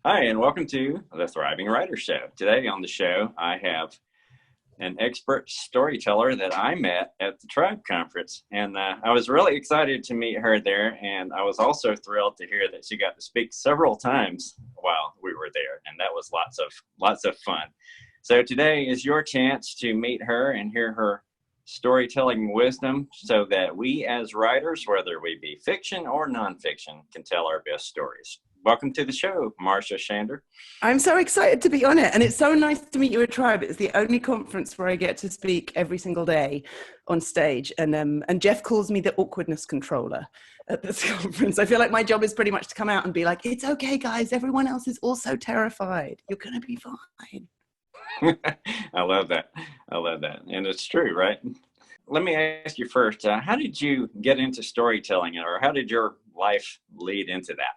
Hi, and welcome to the Thriving Writer Show. Today on the show, I have an expert storyteller that I met at the Tribe Conference. And I was really excited to meet her there. And I was also thrilled to hear that she got to speak several times while we were there. And that was lots of fun. So today is your chance to meet her and hear her storytelling wisdom so that we as writers, whether we be fiction or nonfiction, can tell our best stories. Welcome to the show, Marsha Shandur. I'm so excited to be on it. And it's so nice to meet you at Tribe. It's the only conference where I get to speak every single day on stage. And Jeff calls me the awkwardness controller at this conference. I feel like my job is pretty much to come out and be like, it's okay, guys. Everyone else is also terrified. You're going to be fine. I love that. And it's true, right? Let me ask you first, how did you get into storytelling, or how did your life lead into that?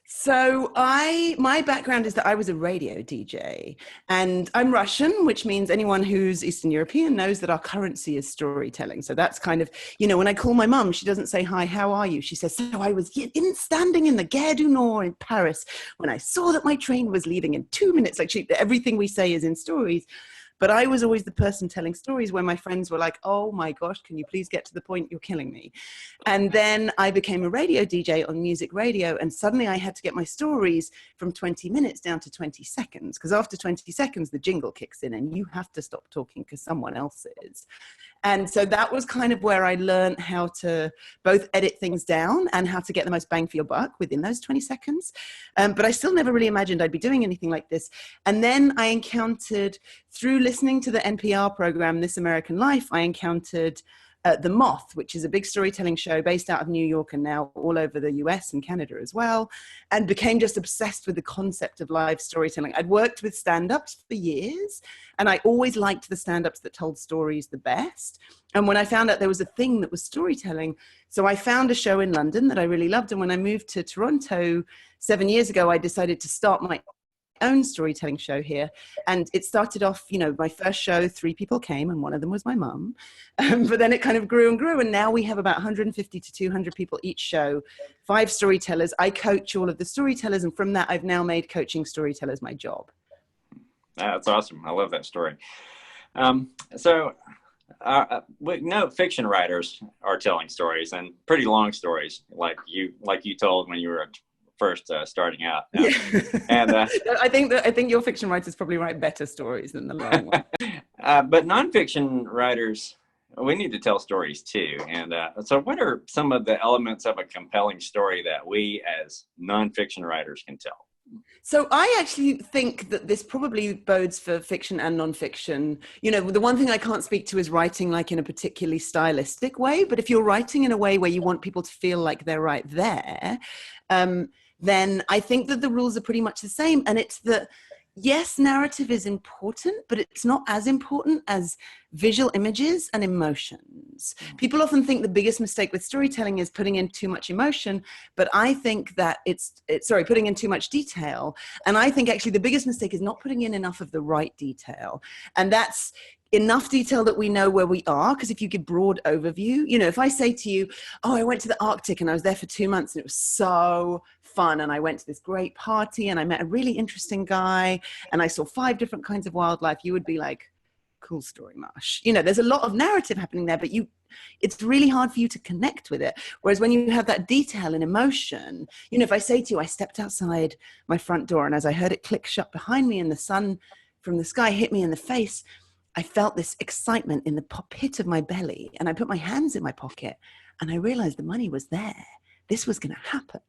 So my background is that I was a radio DJ, and I'm Russian, which means anyone who's Eastern European knows that our currency is storytelling. So that's kind of, when I call my mum, she doesn't say, hi, how are you? She says, so I was standing in the Gare du Nord in Paris when I saw that my train was leaving in 2 minutes. Like everything we say is in stories. But I was always the person telling stories where my friends were like, oh my gosh, can you please get to the point? You're killing me. And then I became a radio DJ on music radio. And suddenly I had to get my stories from 20 minutes down to 20 seconds. Because after 20 seconds, the jingle kicks in and you have to stop talking because someone else is. And so that was kind of where I learned how to both edit things down and how to get the most bang for your buck within those 20 seconds. But I still never really imagined I'd be doing anything like this. And then I encountered, through listening to the NPR program, This American Life, I encountered The Moth, which is a big storytelling show based out of New York and now all over the US and Canada as well, and became just obsessed with the concept of live storytelling. I'd worked with stand-ups for years, and I always liked the stand-ups that told stories the best. And when I found out there was a thing that was storytelling, so I found a show in London that I really loved. And when I moved to Toronto 7 years ago, I decided to start my own storytelling show here. And it started off, my first show, 3 people came and one of them was my mum. But then it kind of grew and grew. And now we have about 150 to 200 people each show, 5 storytellers. I coach all of the storytellers. And from that, I've now made coaching storytellers my job. That's awesome. I love that story. We know fiction writers are telling stories, and pretty long stories, like you told when you were first starting out. Yeah. And I think your fiction writers probably write better stories than the long one. But nonfiction writers, we need to tell stories too. And so what are some of the elements of a compelling story that we as nonfiction writers can tell? So I actually think that this probably bodes for fiction and nonfiction. The one thing I can't speak to is writing like in a particularly stylistic way. But if you're writing in a way where you want people to feel like they're right there, then I think that the rules are pretty much the same. And it's that, yes, narrative is important, but it's not as important as visual images and emotions. People often think the biggest mistake with storytelling is putting in too much emotion, but I think that putting in too much detail. And I think actually the biggest mistake is not putting in enough of the right detail. And that's enough detail that we know where we are, because if you give broad overview, if I say to you, oh, I went to the Arctic and I was there for 2 months and it was so fun, and I went to this great party and I met a really interesting guy and I saw 5 different kinds of wildlife, you would be like, cool story, Marsh. There's a lot of narrative happening there, but it's really hard for you to connect with it. Whereas when you have that detail and emotion, if I say to you, I stepped outside my front door and as I heard it click shut behind me and the sun from the sky hit me in the face, I felt this excitement in the pit of my belly, and I put my hands in my pocket and I realized the money was there. This was going to happen.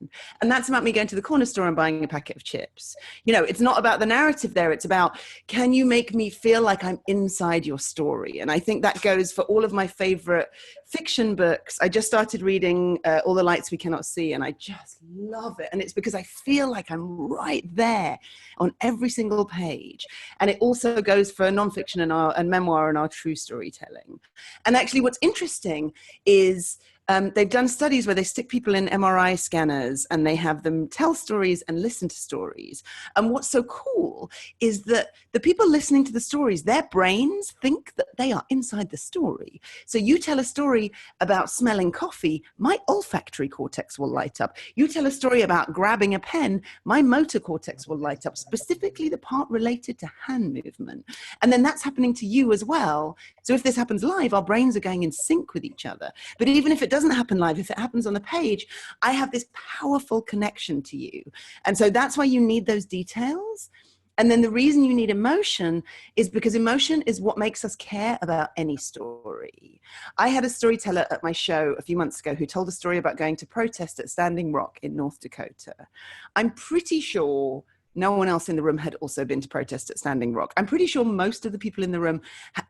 And that's about me going to the corner store and buying a packet of chips. It's not about the narrative there. It's about, can you make me feel like I'm inside your story? And I think that goes for all of my favorite fiction books. I just started reading All the Lights We Cannot See, and I just love it. And it's because I feel like I'm right there on every single page. And it also goes for nonfiction and memoir and our true storytelling. And actually what's interesting is They've done studies where they stick people in MRI scanners and they have them tell stories and listen to stories. And what's so cool is that the people listening to the stories, their brains think that they are inside the story. So you tell a story about smelling coffee, my olfactory cortex will light up. You tell a story about grabbing a pen, my motor cortex will light up, specifically the part related to hand movement. And then that's happening to you as well. So if this happens live, our brains are going in sync with each other. But even if it doesn't happen live, if it happens on the page, I have this powerful connection to you. And so that's why you need those details. And then the reason you need emotion is because emotion is what makes us care about any story. I had a storyteller at my show a few months ago who told a story about going to protest at Standing Rock in North Dakota. I'm pretty sure no one else in the room had also been to protest at Standing Rock. I'm pretty sure most of the people in the room,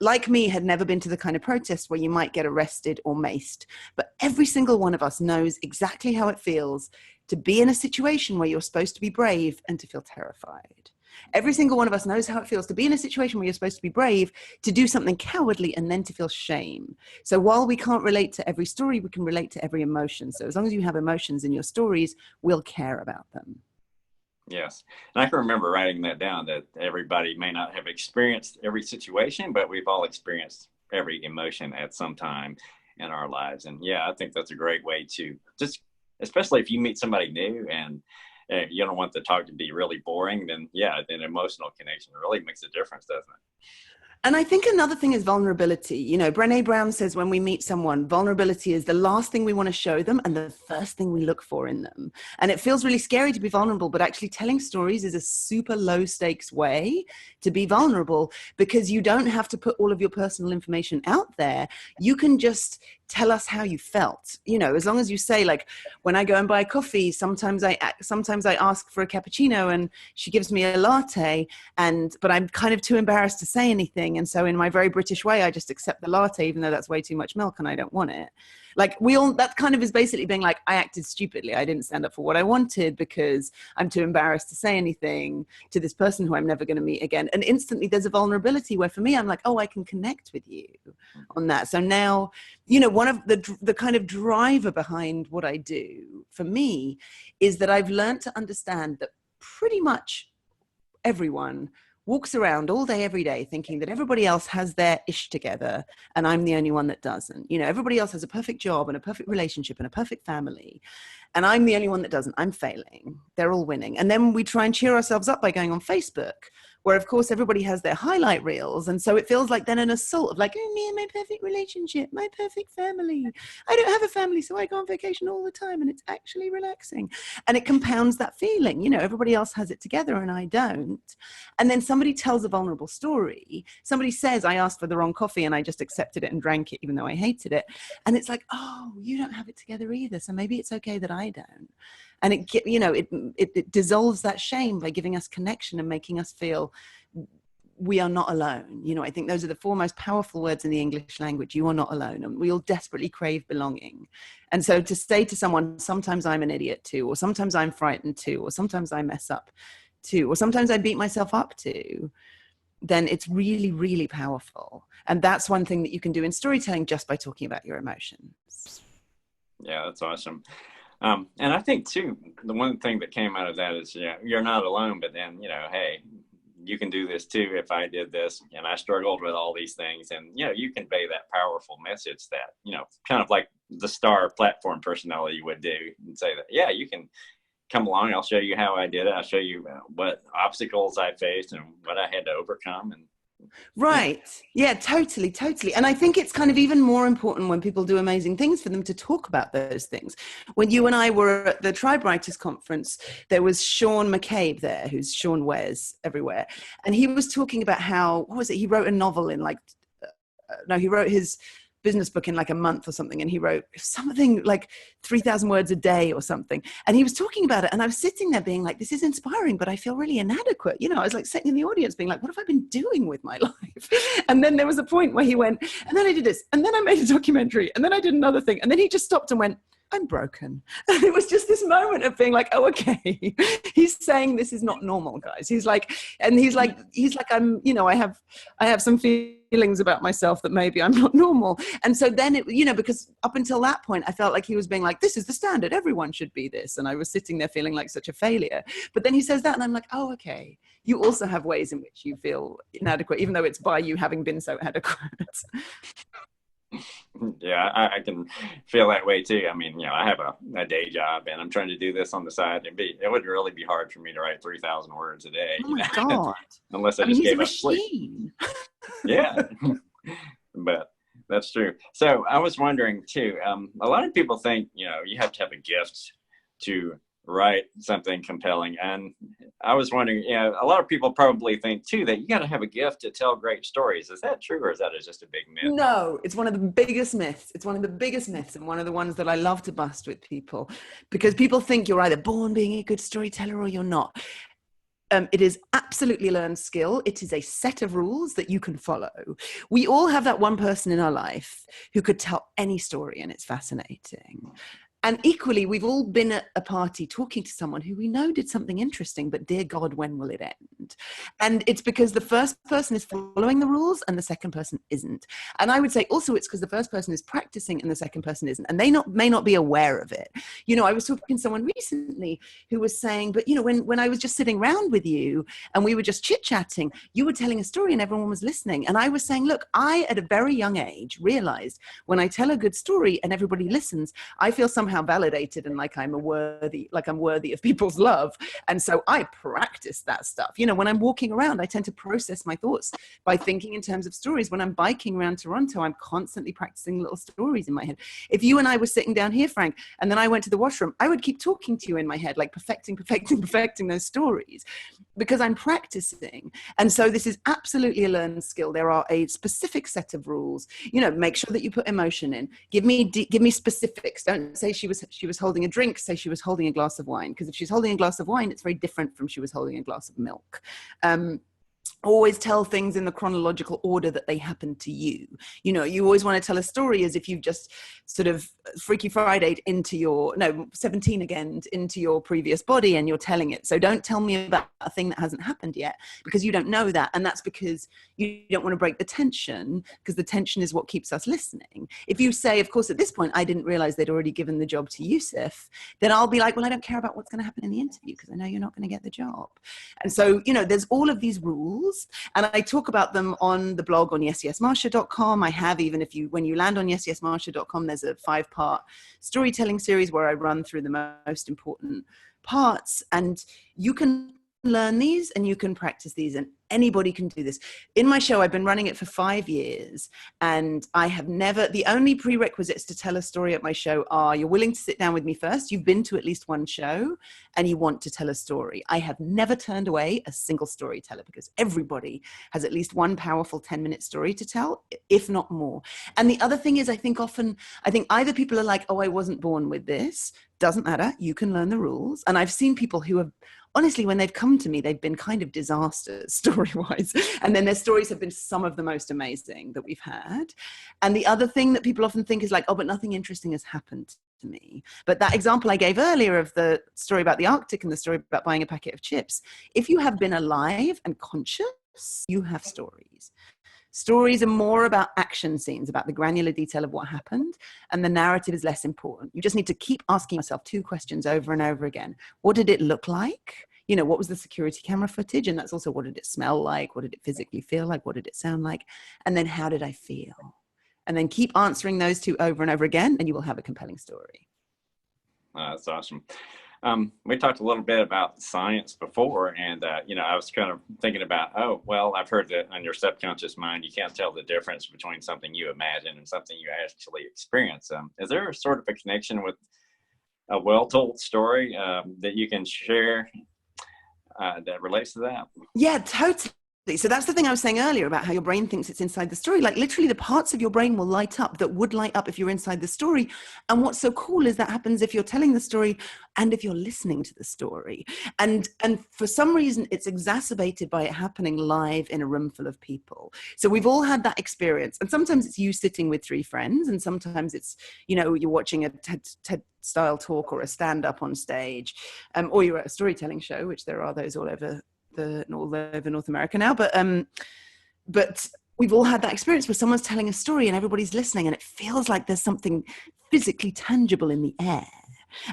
like me, had never been to the kind of protest where you might get arrested or maced. But every single one of us knows exactly how it feels to be in a situation where you're supposed to be brave and to feel terrified. Every single one of us knows how it feels to be in a situation where you're supposed to be brave, to do something cowardly, and then to feel shame. So while we can't relate to every story, we can relate to every emotion. So as long as you have emotions in your stories, we'll care about them. Yes. And I can remember writing that down, that everybody may not have experienced every situation, but we've all experienced every emotion at some time in our lives. And yeah, I think that's a great way to just, especially if you meet somebody new and you don't want the talk to be really boring, then yeah, an emotional connection really makes a difference, doesn't it? And I think another thing is vulnerability. You know, Brené Brown says when we meet someone, vulnerability is the last thing we want to show them and the first thing we look for in them. And it feels really scary to be vulnerable, but actually telling stories is a super low stakes way to be vulnerable, because you don't have to put all of your personal information out there. You can just tell us how you felt, you know, as long as you say, like, when I go and buy coffee, sometimes I ask for a cappuccino and she gives me a latte, but I'm kind of too embarrassed to say anything. And so in my very British way, I just accept the latte, even though that's way too much milk and I don't want it. Like, that kind of is basically being like, I acted stupidly. I didn't stand up for what I wanted because I'm too embarrassed to say anything to this person who I'm never going to meet again. And instantly there's a vulnerability where for me, I'm like, oh, I can connect with you on that. So now, you know, one of the kind of driver behind what I do for me is that I've learned to understand that pretty much everyone walks around all day, every day, thinking that everybody else has their ish together and I'm the only one that doesn't. You know, everybody else has a perfect job and a perfect relationship and a perfect family, and I'm the only one that doesn't. I'm failing. They're all winning. And then we try and cheer ourselves up by going on Facebook, where of course everybody has their highlight reels. And so it feels like then an assault of like, oh, me and my perfect relationship, my perfect family. I don't have a family, so I go on vacation all the time and it's actually relaxing. And it compounds that feeling, you know, everybody else has it together and I don't. And then somebody tells a vulnerable story. Somebody says, I asked for the wrong coffee and I just accepted it and drank it, even though I hated it. And it's like, oh, you don't have it together either. So maybe it's okay that I don't. And it dissolves that shame by giving us connection and making us feel we are not alone. You know, I think those are the four most powerful words in the English language. You are not alone. And we all desperately crave belonging. And so to say to someone, sometimes I'm an idiot too, or sometimes I'm frightened too, or sometimes I mess up too, or sometimes I beat myself up too, then it's really, really powerful. And that's one thing that you can do in storytelling just by talking about your emotions. Yeah, that's awesome. And I think too, the one thing that came out of that is, yeah, you're not alone, but then, you know, hey, you can do this too. If I did this and I struggled with all these things, and, you know, you convey that powerful message that, you know, kind of like the star platform personality would do, and say that, yeah, you can come along. I'll show you how I did it. I'll show you what obstacles I faced and what I had to overcome. And right. Yeah, totally. And I think it's kind of even more important when people do amazing things for them to talk about those things. When you and I were at the Tribe Writers Conference, there was Sean McCabe there, who's Sean Wears everywhere. And he was talking about how, what was it? He wrote a novel in he wrote his business book in like a month or something, and he wrote something like 3,000 words a day or something, and he was talking about it, and I was sitting there being like, this is inspiring, but I feel really inadequate, you know. I was like sitting in the audience being like, what have I been doing with my life? And then there was a point where he went, and then I did this, and then I made a documentary, and then I did another thing, and then he just stopped and went, I'm broken. And it was just this moment of being like, oh, okay. He's saying this is not normal, guys. He's like, I'm, I have some feelings about myself that maybe I'm not normal. And so then because up until that point, I felt like he was being like, this is the standard. Everyone should be this. And I was sitting there feeling like such a failure. But then he says that and I'm like, oh, okay. You also have ways in which you feel inadequate, even though it's by you having been so adequate. Yeah, I can feel that way too. I mean, I have a day job and I'm trying to do this on the side, and it would really be hard for me to write 3,000 words a day. Oh my God. Unless I just he's gave a up sleep. machine. Yeah, but that's true. So I was wondering too, a lot of people think, you have to have a gift to write something compelling. And I was wondering, a lot of people probably think too that you got to have a gift to tell great stories. Is that true, or is that just a big myth? No, it's one of the biggest myths. It's one of the biggest myths, and one of the ones that I love to bust with people, because people think you're either born being a good storyteller or you're not. It is absolutely a learned skill. It is a set of rules that you can follow. We all have that one person in our life who could tell any story, and it's fascinating. And equally, we've all been at a party talking to someone who we know did something interesting, but dear God, when will it end? And it's because the first person is following the rules and the second person isn't. And I would say also it's because the first person is practicing and the second person isn't. And they may not be aware of it. I was talking to someone recently who was saying, but when I was just sitting around with you and we were just chit-chatting, you were telling a story and everyone was listening. And I was saying, look, I, at a very young age, realized when I tell a good story and everybody listens, I feel somehow validated and like I'm worthy of people's love. And so I practice that stuff. When I'm walking around, I tend to process my thoughts by thinking in terms of stories. When I'm biking around Toronto, I'm constantly practicing little stories in my head. If you and I were sitting down here, Frank, and then I went to the washroom, I would keep talking to you in my head, like perfecting those stories, because I'm practicing. And so this is absolutely a learned skill. There are a specific set of rules. Make sure that you put emotion in. Give me specifics. Don't say she was holding a drink, say she was holding a glass of wine. Because if she's holding a glass of wine, it's very different from she was holding a glass of milk. Always tell things in the chronological order that they happen to you. You always want to tell a story as if you've just sort of Freaky Friday'd into 17 again into your previous body and you're telling it. So don't tell me about a thing that hasn't happened yet, because you don't know that. And that's because you don't want to break the tension, because the tension is what keeps us listening. If you say, of course, at this point, I didn't realize they'd already given the job to Yusuf, then I'll be like, well, I don't care about what's going to happen in the interview because I know you're not going to get the job. And so, there's all of these rules. And I talk about them on the blog on yesyesmarsha.com. I have, when you land on yesyesmarsha.com, there's a 5-part storytelling series where I run through the most important parts, and you can learn these and you can practice these, and anybody can do this. In my show, I've been running it for 5 years, and the only prerequisites to tell a story at my show are you're willing to sit down with me first, you've been to at least one show, and you want to tell a story. I have never turned away a single storyteller, because everybody has at least one powerful 10-minute story to tell, if not more. And the other thing is, I think either people are like, oh, I wasn't born with this. Doesn't matter. You can learn the rules. And I've seen people who have, honestly, when they've come to me, they've been kind of disasters story-wise. And then their stories have been some of the most amazing that we've had. And the other thing that people often think is like, oh, but nothing interesting has happened to me. But that example I gave earlier of the story about the Arctic and the story about buying a packet of chips, if you have been alive and conscious, you have stories. Stories are more about action scenes, about the granular detail of what happened, and the narrative is less important. You just need to keep asking yourself 2 questions over and over again. What did it look like? What was the security camera footage? And that's also, what did it smell like? What did it physically feel like? What did it sound like? And then, how did I feel? And then keep answering those 2 over and over again, and you will have a compelling story. That's awesome. We talked a little bit about science before, and I was kind of thinking about, I've heard that on your subconscious mind, you can't tell the difference between something you imagine and something you actually experience. Is there sort of a connection with a well-told story that you can share that relates to that? Yeah, totally. So that's the thing I was saying earlier about how your brain thinks it's inside the story. Like literally the parts of your brain will light up that would light up if you're inside the story. And what's so cool is that happens if you're telling the story and if you're listening to the story. And for some reason, it's exacerbated by it happening live in a room full of people. So we've all had that experience. And sometimes it's you sitting with three friends, and sometimes it's, you know, you're watching a TED style talk or a stand-up on stage, or you're at a storytelling show, which there are those all over North America now, but we've all had that experience where someone's telling a story and everybody's listening, and it feels like there's something physically tangible in the air.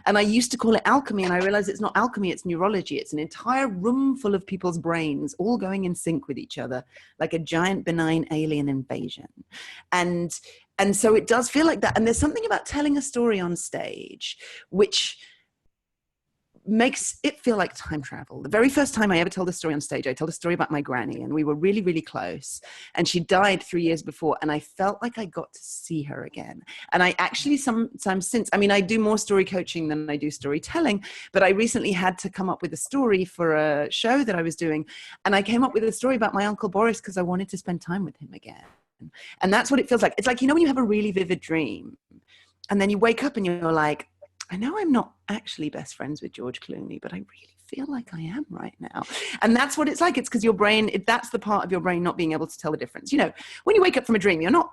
And I used to call it alchemy, and I realized it's not alchemy, it's neurology. It's an entire room full of people's brains all going in sync with each other, like a giant benign alien invasion. And so it does feel like that. And there's something about telling a story on stage which makes it feel like time travel. The very first time I ever told a story on stage, I told a story about my granny, and we were really, really close. And she died 3 years before, and I felt like I got to see her again. And I actually sometimes since, I mean, I do more story coaching than I do storytelling, but I recently had to come up with a story for a show that I was doing. And I came up with a story about my Uncle Boris because I wanted to spend time with him again. And that's what it feels like. It's like, you know, when you have a really vivid dream and then you wake up and you're like, I know I'm not actually best friends with George Clooney, but I really feel like I am right now. And that's what it's like. It's because your brain, that's the part of your brain not being able to tell the difference. You know, when you wake up from a dream, you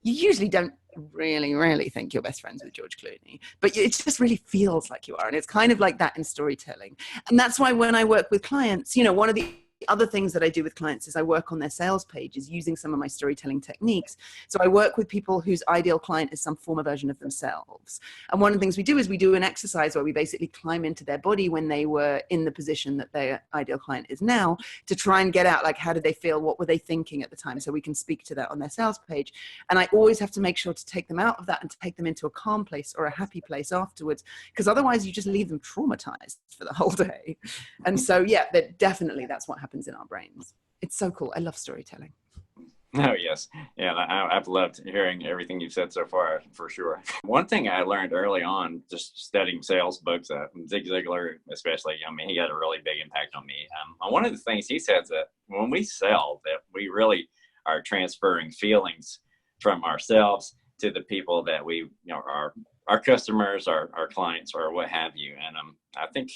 usually don't really think you're best friends with George Clooney, but it just really feels like you are. And it's kind of like that in storytelling. And that's why when I work with clients, you know, one of the other things that I do with clients is I work on their sales pages using some of my storytelling techniques. So I work with people whose ideal client is some former version of themselves. And one of the things we do is we do an exercise where we basically climb into their body when they were in the position that their ideal client is now, to try and get out, like, how did they feel? What were they thinking at the time? So we can speak to that on their sales page. And I always have to make sure to take them out of that and to take them into a calm place or a happy place afterwards, because otherwise you just leave them traumatized for the whole day. And so, yeah, that's what happens in our brains. It's so cool. I love storytelling. Oh, yes. Yeah, I've loved hearing everything you've said so far, for sure. One thing I learned early on, just studying sales books, Zig Ziglar especially, I mean, he had a really big impact on me. One of the things he says that when we sell, that we really are transferring feelings from ourselves to the people that we, you know, our customers, our clients, or what have you. And I think,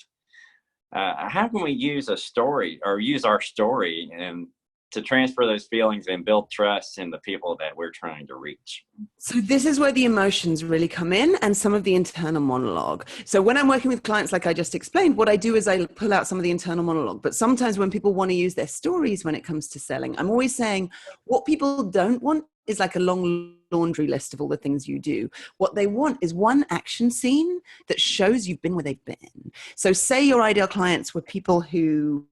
how can we use a story or use our story and to transfer those feelings and build trust in the people that we're trying to reach? So this is where the emotions really come in, and some of the internal monologue. So when I'm working with clients, like I just explained, what I do is I pull out some of the internal monologue. But sometimes when people want to use their stories when it comes to selling, I'm always saying what people don't want is like a long laundry list of all the things you do. What they want is one action scene that shows you've been where they've been. So say your ideal clients were people who,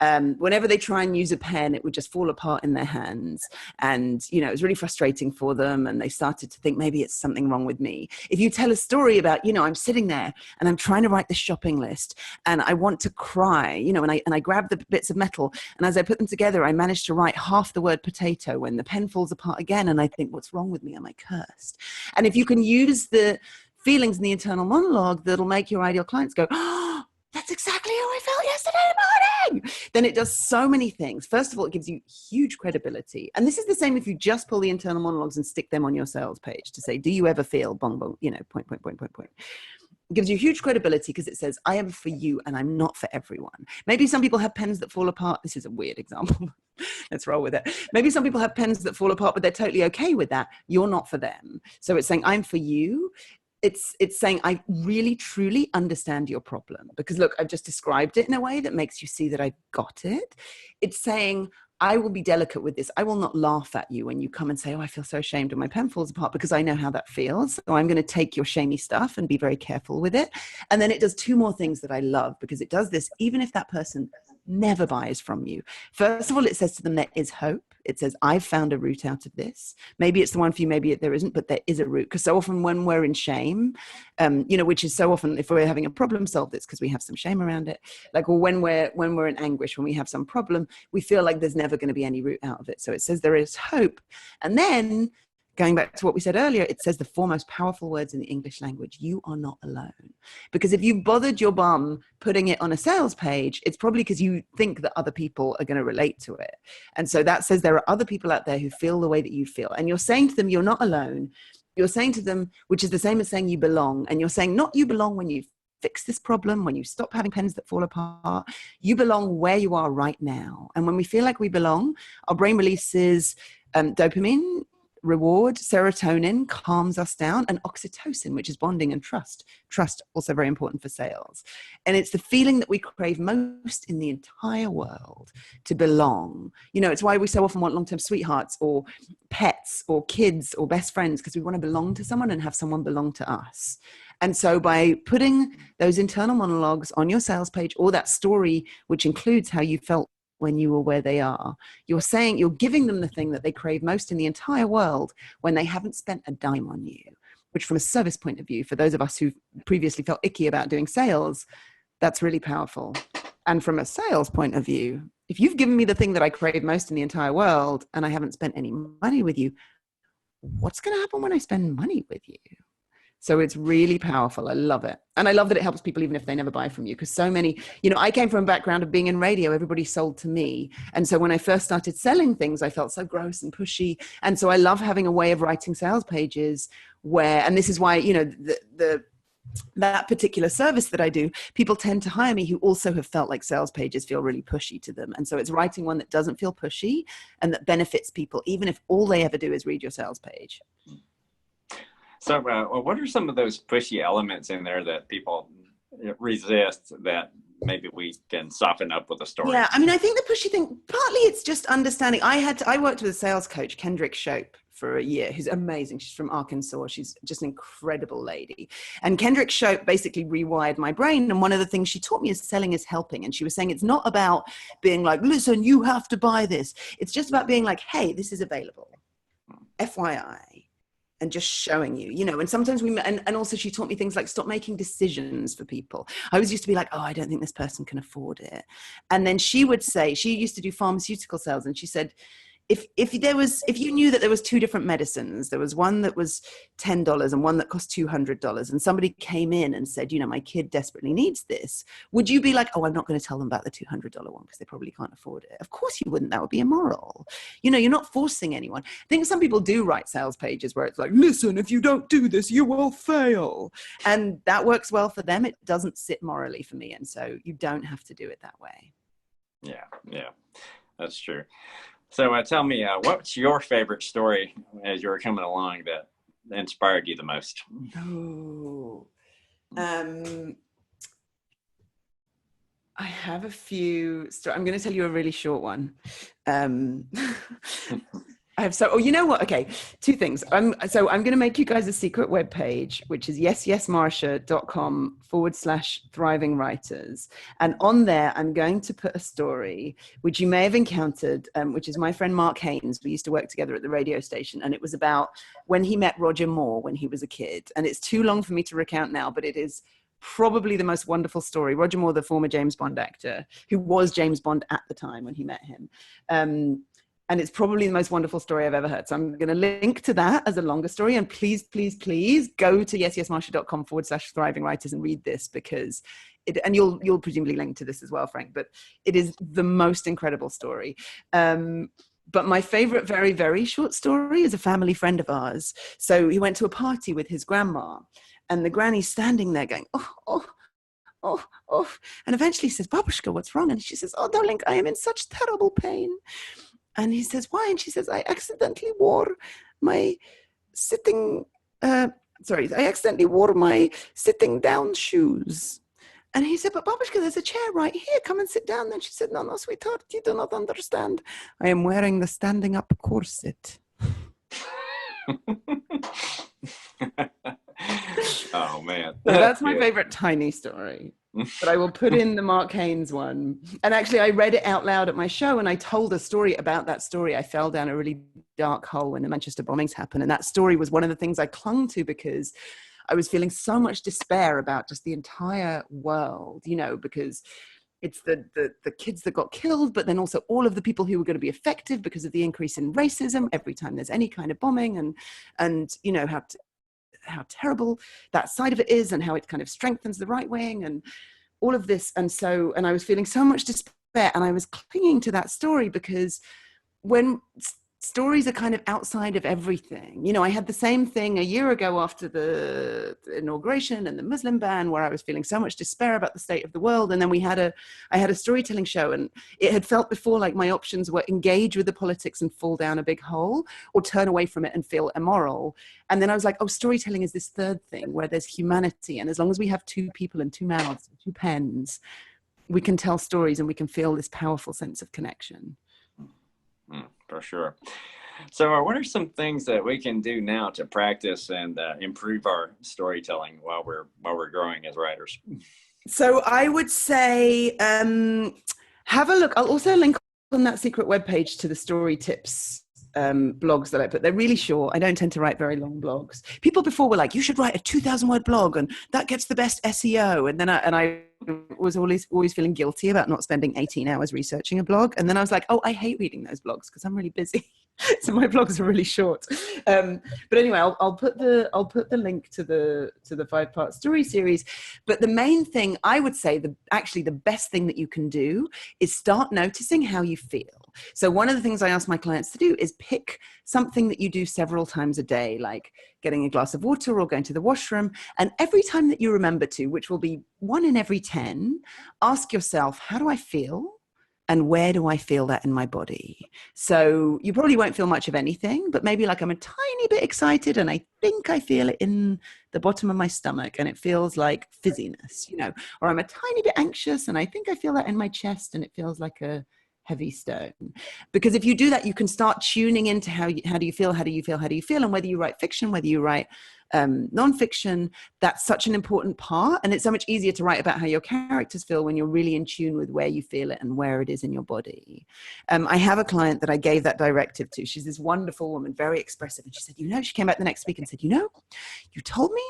whenever they try and use a pen, it would just fall apart in their hands. And, you know, it was really frustrating for them. And they started to think, maybe it's something wrong with me. If you tell a story about, you know, I'm sitting there and I'm trying to write this shopping list and I want to cry, you know, and I grab the bits of metal, and as I put them together, I managed to write half the word potato when the pen falls apart again. And I think, what's wrong with me? Am I cursed? And if you can use the feelings in the internal monologue, that'll make your ideal clients go, oh, that's exactly how I felt yesterday morning. Then it does so many things. First of all, it gives you huge credibility. And this is the same if you just pull the internal monologues and stick them on your sales page to say, do you ever feel bong, bong, you know, point. It gives you huge credibility because it says, I am for you and I'm not for everyone. Maybe some people have pens that fall apart. This is a weird example. Let's roll with it. Maybe some people have pens that fall apart, but they're totally okay with that. You're not for them. So it's saying, I'm for you. It's saying, I really, truly understand your problem. Because look, I've just described it in a way that makes you see that I got it. It's saying, I will be delicate with this. I will not laugh at you when you come and say, oh, I feel so ashamed when my pen falls apart, because I know how that feels. So I'm going to take your shamey stuff and be very careful with it. And then it does two more things that I love, because it does this even if that person never buys from you. First of all, it says to them, there is hope. It says, I've found a route out of this. Maybe it's the one for you, maybe there isn't, but there is a route. Because so often when we're in shame, you know, which is so often if we're having a problem solved, it's because we have some shame around it. Like, or when we're in anguish, when we have some problem, we feel like there's never going to be any route out of it. So it says there is hope. And then going back to what we said earlier, it says the four most powerful words in the English language: you are not alone. Because if you bothered your bum putting it on a sales page, it's probably because you think that other people are going to relate to it. And so that says there are other people out there who feel the way that you feel. And you're saying to them, you're not alone. You're saying to them, which is the same as saying you belong. And you're saying not you belong when you fix this problem, when you stop having pens that fall apart. You belong where you are right now. And when we feel like we belong, our brain releases dopamine, reward, serotonin calms us down, and oxytocin, which is bonding and trust. Trust also very important for sales. And it's the feeling that we crave most in the entire world, to belong. You know, it's why we so often want long-term sweethearts or pets or kids or best friends, because we want to belong to someone and have someone belong to us. And so by putting those internal monologues on your sales page, or that story, which includes how you felt when you were where they are, you're saying, you're giving them the thing that they crave most in the entire world when they haven't spent a dime on you, which from a service point of view, for those of us who previously felt icky about doing sales, that's really powerful. And from a sales point of view, if you've given me the thing that I crave most in the entire world and I haven't spent any money with you, what's going to happen when I spend money with you? So it's really powerful. I love it. And I love that it helps people even if they never buy from you. Because so many, you know, I came from a background of being in radio. Everybody sold to me. And so when I first started selling things, I felt so gross and pushy. And so I love having a way of writing sales pages where, and this is why, you know, that particular service that I do, people tend to hire me who also have felt like sales pages feel really pushy to them. And so it's writing one that doesn't feel pushy and that benefits people, even if all they ever do is read your sales page. So what are some of those pushy elements in there that people resist that maybe we can soften up with a story? Yeah, I mean, I think the pushy thing, partly it's just understanding. I worked with a sales coach, Kendrick Shope, for a year, who's amazing. She's from Arkansas. She's just an incredible lady. And Kendrick Shope basically rewired my brain. And one of the things she taught me is selling is helping. And she was saying it's not about being like, listen, you have to buy this. It's just about being like, hey, this is available. FYI. And just showing you, you know, and sometimes and also she taught me things like stop making decisions for people. I was used to be like, oh, I don't think this person can afford it. And then she would say, she used to do pharmaceutical sales. And she said, if you knew that there was two different medicines, there was one that was $10 and one that cost $200, and somebody came in and said, you know, my kid desperately needs this, would you be like, oh, I'm not going to tell them about the $200 one because they probably can't afford it? Of course you wouldn't. That would be immoral. You know, you're not forcing anyone. I think some people do write sales pages where it's like, listen, if you don't do this, you will fail. And that works well for them. It doesn't sit morally for me. And so you don't have to do it that way. Yeah, that's true. So tell me, what's your favorite story as you were coming along that inspired you the most? Oh, I have a few. I'm going to tell you a really short one. You know what? Okay, two things. I'm going to make you guys a secret webpage, which is yesyesmarsha.com/thriving writers. And on there, I'm going to put a story, which you may have encountered, which is my friend Mark Haynes. We used to work together at the radio station. And it was about when he met Roger Moore when he was a kid. And it's too long for me to recount now, but it is probably the most wonderful story. Roger Moore, the former James Bond actor, who was James Bond at the time when he met him. And it's probably the most wonderful story I've ever heard. So I'm going to link to that as a longer story. And please, please, please go to yesyesmarsha.com/thriving writers and read this, because and you'll presumably link to this as well, Frank, but it is the most incredible story. But my favorite very, very short story is a family friend of ours. So he went to a party with his grandma, and the granny's standing there going, oh. And eventually he says, Babushka, what's wrong? And she says, oh, darling, I am in such terrible pain. And he says, why? And she says, I accidentally wore my sitting down shoes. And he said, but Babushka, there's a chair right here. Come and sit down. And she said, no, sweetheart, you do not understand. I am wearing the standing up corset. Oh, man. So that's my favorite tiny story. But I will put in the Mark Haynes one. And actually, I read it out loud at my show, and I told a story about that story. I fell down a really dark hole when the Manchester bombings happened. And that story was one of the things I clung to because I was feeling so much despair about just the entire world, you know, because it's the kids that got killed, but then also all of the people who were going to be effective because of the increase in racism every time there's any kind of bombing, and you know how terrible that side of it is, and how it kind of strengthens the right wing and all of this. And I was feeling so much despair, and I was clinging to that story because when stories are kind of outside of everything, you know, I had the same thing a year ago after the inauguration and the Muslim ban, where I was feeling so much despair about the state of the world. And then I had a storytelling show, and it had felt before like my options were engage with the politics and fall down a big hole, or turn away from it and feel immoral. And then I was like, oh, storytelling is this third thing where there's humanity. And as long as we have two people and two mouths, two pens, we can tell stories and we can feel this powerful sense of connection. For sure. So what are some things that we can do now to practice and improve our storytelling while we're growing as writers? So I would say have a look. I'll also link on that secret webpage to the story tips blogs that I put. They're really short. I don't tend to write very long blogs. People before were like, you should write a 2,000 word blog and that gets the best SEO. And then I was always feeling guilty about not spending 18 hours researching a blog. And then I was like, oh, I hate reading those blogs because I'm really busy. So my blogs are really short. But anyway, I'll put the link to the 5-part story series. But the main thing I would say, the best thing that you can do is start noticing how you feel. So one of the things I ask my clients to do is pick something that you do several times a day, like getting a glass of water or going to the washroom. And every time that you remember to, which will be 1 in every 10, ask yourself, how do I feel? And where do I feel that in my body? So you probably won't feel much of anything, but maybe like I'm a tiny bit excited and I think I feel it in the bottom of my stomach and it feels like fizziness, you know, or I'm a tiny bit anxious and I think I feel that in my chest and it feels like a heavy stone. Because if you do that, you can start tuning into how do you feel, and whether you write fiction, whether you write nonfiction, that's such an important part. And it's so much easier to write about how your characters feel when you're really in tune with where you feel it and where it is in your body. I have a client that I gave that directive to. She's this wonderful woman, very expressive. And she said, you know, she came back the next week and said, you know, you told me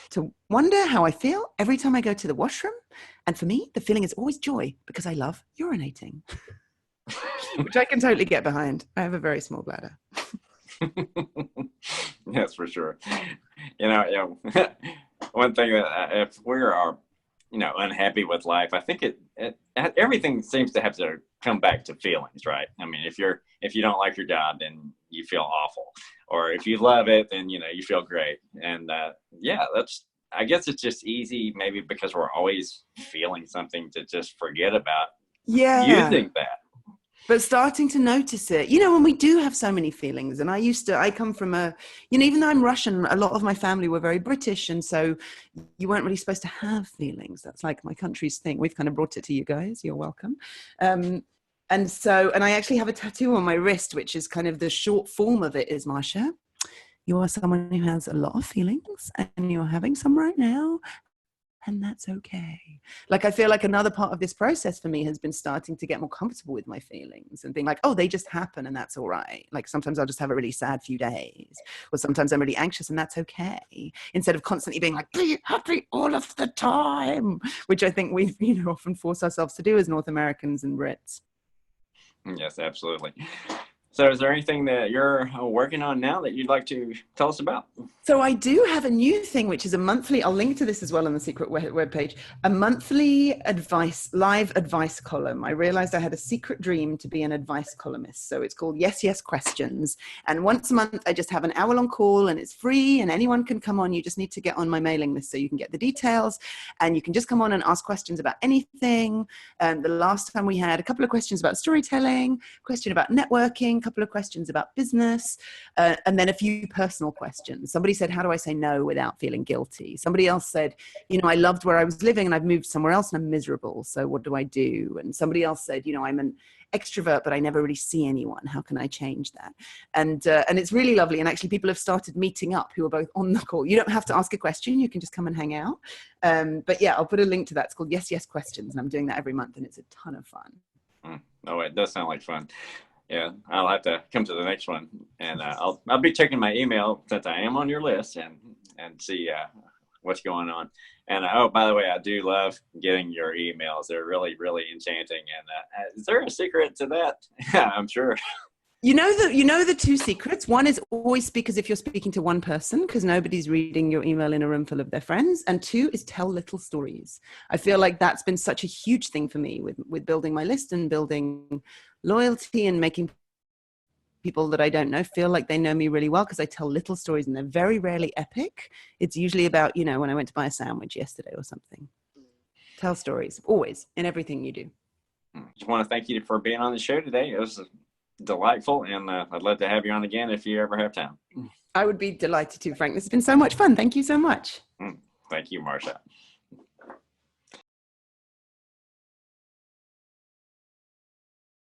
to wonder how I feel every time I go to the washroom. And for me, the feeling is always joy because I love urinating. Which I can totally get behind. I have a very small bladder. Yes, for sure. You know, one thing that if we are, you know, unhappy with life, I think everything seems to have to come back to feelings, right? I mean, if you don't like your job, then you feel awful, or if you love it, then you know you feel great. And I guess it's just easy, maybe because we're always feeling something, to just forget about using that. But starting to notice it, you know, when we do have so many feelings, and I come from even though I'm Russian, a lot of my family were very British. And so you weren't really supposed to have feelings. That's like my country's thing. We've kind of brought it to you guys. You're welcome. And I actually have a tattoo on my wrist, which is kind of the short form of it is, Marsha, you are someone who has a lot of feelings and you're having some right now. And that's okay. Like, I feel like another part of this process for me has been starting to get more comfortable with my feelings and being like, oh, they just happen and that's all right. Like sometimes I'll just have a really sad few days, or sometimes I'm really anxious and that's okay. Instead of constantly being like, be happy all of the time, which I think we often force ourselves to do as North Americans and Brits. Yes, absolutely. So is there anything that you're working on now that you'd like to tell us about? So I do have a new thing, which is a monthly, I'll link to this as well on the secret webpage, a monthly live advice column. I realized I had a secret dream to be an advice columnist. So it's called Yes, Yes Questions. And once a month, I just have an hour-long call and it's free and anyone can come on. You just need to get on my mailing list so you can get the details and you can just come on and ask questions about anything. The last time we had a couple of questions about storytelling, question about networking, a couple of questions about business, and then a few personal questions. Somebody said, how do I say no without feeling guilty? Somebody else said, I loved where I was living and I've moved somewhere else and I'm miserable. So what do I do? And somebody else said, I'm an extrovert, but I never really see anyone. How can I change that? And it's really lovely. And actually people have started meeting up who are both on the call. You don't have to ask a question. You can just come and hang out. But yeah, I'll put a link to that. It's called Yes, Yes Questions. And I'm doing that every month and it's a ton of fun. Oh, it does sound like fun. Yeah, I'll have to come to the next one, and I'll be checking my email since I am on your list and see what's going on. And oh, by the way, I do love getting your emails. They're really, really enchanting. And is there a secret to that? Yeah, I'm sure. You know the two secrets. One is always speak as if you're speaking to one person, because nobody's reading your email in a room full of their friends. And two is tell little stories. I feel like that's been such a huge thing for me with building my list and building loyalty and making people that I don't know feel like they know me really well, because I tell little stories and they're very rarely epic. It's usually about, you know, when I went to buy a sandwich yesterday or something. Tell stories always in everything you do. Just want to thank you for being on the show today. It was delightful, and I'd love to have you on again if you ever have time. I would be delighted to, Frank. This has been so much fun. Thank you so much. Thank you, Marsha.